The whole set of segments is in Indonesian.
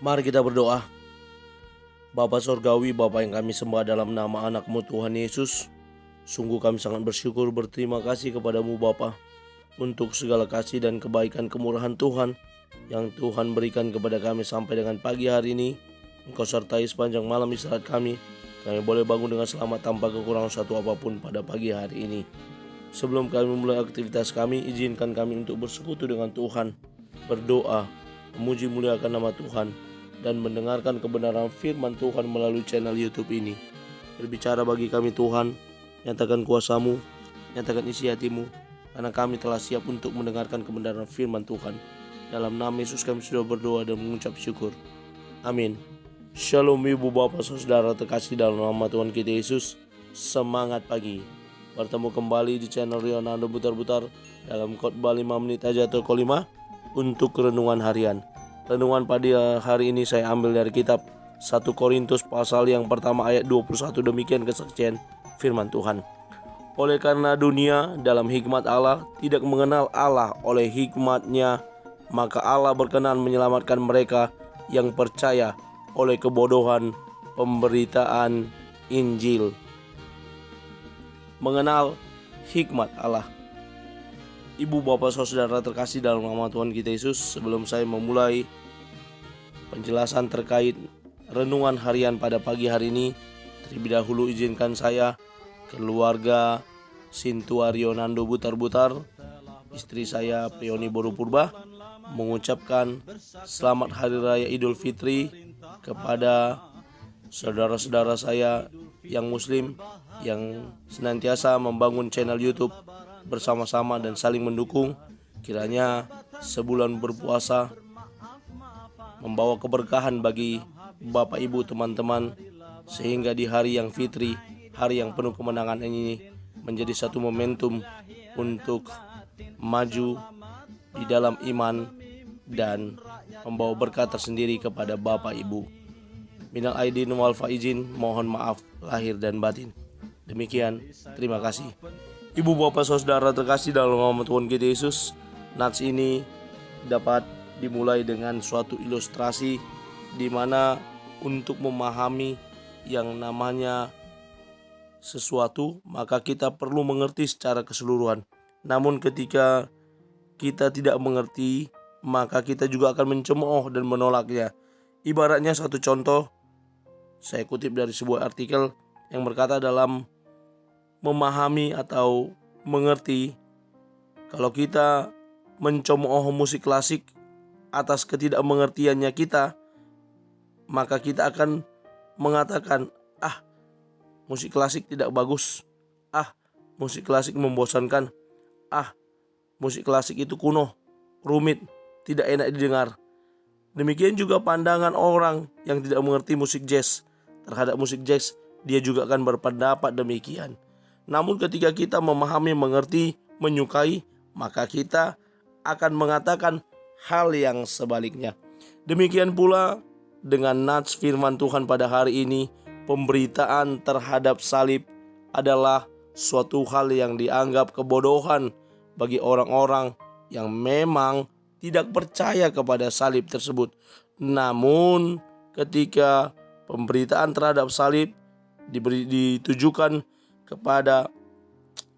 Mari kita berdoa. Bapa Sorgawi, Bapa yang kami sembah dalam nama anak-Mu Tuhan Yesus, sungguh kami sangat bersyukur berterima kasih kepadamu Bapa untuk segala kasih dan kebaikan kemurahan Tuhan yang Tuhan berikan kepada kami sampai dengan pagi hari ini. Engkau sertai sepanjang malam istirahat kami boleh bangun dengan selamat tanpa kekurangan satu apapun pada pagi hari ini. Sebelum kami memulai aktivitas kami, izinkan kami untuk bersekutu dengan Tuhan, berdoa, memuji muliakan nama Tuhan, dan mendengarkan kebenaran firman Tuhan melalui channel YouTube ini. Berbicara bagi kami Tuhan, nyatakan kuasa-Mu, nyatakan isi hati-Mu, karena kami telah siap untuk mendengarkan kebenaran firman Tuhan. Dalam nama Yesus kami sudah berdoa dan mengucap syukur. Amin. Shalom ibu bapak saudara terkasih dalam nama Tuhan kita Yesus. Semangat pagi. Bertemu kembali di channel Rionando Butar-Butar dalam khotbah 5 menit aja atau 5 untuk renungan harian. Renungan pada hari ini saya ambil dari kitab 1 Korintus pasal yang pertama ayat 21. Demikian kesaksian firman Tuhan. Oleh karena dunia dalam hikmat Allah tidak mengenal Allah oleh hikmatnya, maka Allah berkenan menyelamatkan mereka yang percaya oleh kebodohan pemberitaan Injil. Mengenal hikmat Allah. Ibu bapak saudara terkasih dalam nama Tuhan kita Yesus, sebelum saya memulai penjelasan terkait renungan harian pada pagi hari ini, terlebih dahulu izinkan saya, keluarga Sintua Rionando Butar-Butar, istri saya Prioni Boru Purba, mengucapkan selamat Hari Raya Idul Fitri kepada saudara-saudara saya yang muslim yang senantiasa membangun channel YouTube bersama-sama dan saling mendukung. Kiranya sebulan berpuasa membawa keberkahan bagi Bapak Ibu teman-teman, sehingga di hari yang fitri, hari yang penuh kemenangan ini menjadi satu momentum untuk maju di dalam iman dan membawa berkat tersendiri kepada Bapak Ibu. Minal aidin wal faizin, mohon maaf lahir dan batin. Demikian, terima kasih. Ibu bapak saudara terkasih dalam nama Tuhan kita Yesus, nats ini dapat dimulai dengan suatu ilustrasi di mana untuk memahami yang namanya sesuatu, maka kita perlu mengerti secara keseluruhan. Namun ketika kita tidak mengerti, maka kita juga akan mencemooh dan menolaknya. Ibaratnya satu contoh, saya kutip dari sebuah artikel yang berkata dalam memahami atau mengerti, kalau kita mencemooh musik klasik atas ketidakmengertiannya kita, maka kita akan mengatakan, musik klasik tidak bagus, musik klasik membosankan, musik klasik itu kuno, rumit, tidak enak didengar. Demikian juga pandangan orang yang tidak mengerti musik jazz terhadap musik jazz, dia juga akan berpendapat demikian. Namun ketika kita memahami, mengerti, menyukai, maka kita akan mengatakan hal yang sebaliknya. Demikian pula dengan nats firman Tuhan pada hari ini, pemberitaan terhadap salib adalah suatu hal yang dianggap kebodohan bagi orang-orang yang memang tidak percaya kepada salib tersebut. Namun ketika pemberitaan terhadap salib ditujukan kepada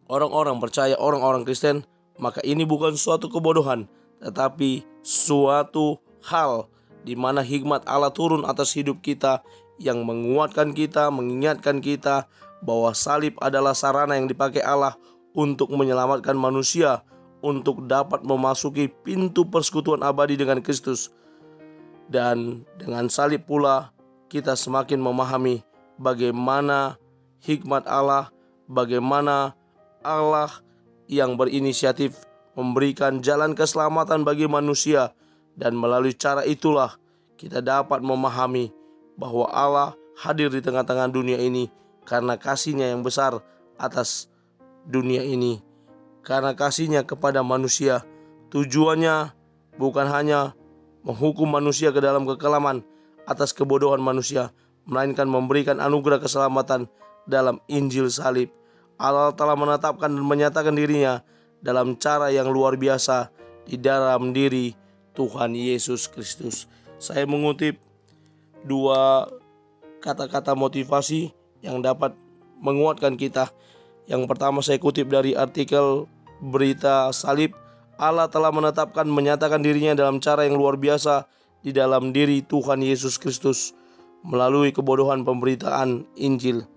orang-orang percaya, orang-orang Kristen, maka ini bukan suatu kebodohan, tetapi suatu hal di mana hikmat Allah turun atas hidup kita yang menguatkan kita, mengingatkan kita bahwa salib adalah sarana yang dipakai Allah untuk menyelamatkan manusia, untuk dapat memasuki pintu persekutuan abadi dengan Kristus. Dan dengan salib pula kita semakin memahami bagaimana hikmat Allah, bagaimana Allah yang berinisiatif memberikan jalan keselamatan bagi manusia. Dan melalui cara itulah kita dapat memahami bahwa Allah hadir di tengah-tengah dunia ini karena kasih-Nya yang besar atas dunia ini. Karena kasih-Nya kepada manusia, tujuannya bukan hanya menghukum manusia ke dalam kekelaman atas kebodohan manusia, melainkan memberikan anugerah keselamatan dalam Injil salib. Allah telah menetapkan dan menyatakan diri-Nya dalam cara yang luar biasa di dalam diri Tuhan Yesus Kristus. Saya mengutip dua kata-kata motivasi yang dapat menguatkan kita. Yang pertama saya kutip dari artikel Berita Salib. Allah telah menetapkan menyatakan dirinya dalam cara yang luar biasa di dalam diri Tuhan Yesus Kristus melalui kebodohan pemberitaan Injil.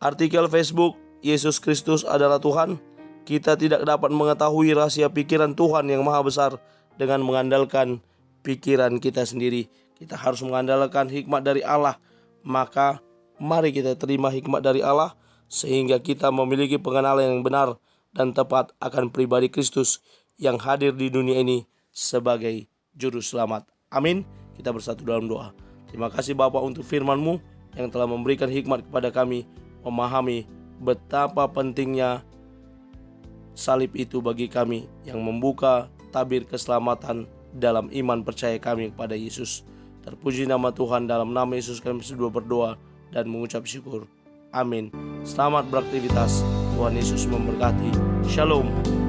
Artikel Facebook Yesus Kristus adalah Tuhan. Kita tidak dapat mengetahui rahasia pikiran Tuhan yang maha besar dengan mengandalkan pikiran kita sendiri. Kita harus mengandalkan hikmat dari Allah. Maka mari kita terima hikmat dari Allah sehingga kita memiliki pengenalan yang benar dan tepat akan pribadi Kristus yang hadir di dunia ini sebagai juru selamat. Amin. Kita bersatu dalam doa. Terima kasih Bapa untuk firman-Mu yang telah memberikan hikmat kepada kami memahami betapa pentingnya salib itu bagi kami, yang membuka tabir keselamatan dalam iman percaya kami kepada Yesus. Terpuji nama Tuhan, dalam nama Yesus kami berdoa dan mengucap syukur. Amin. Selamat beraktivitas. Tuhan Yesus memberkati. Shalom.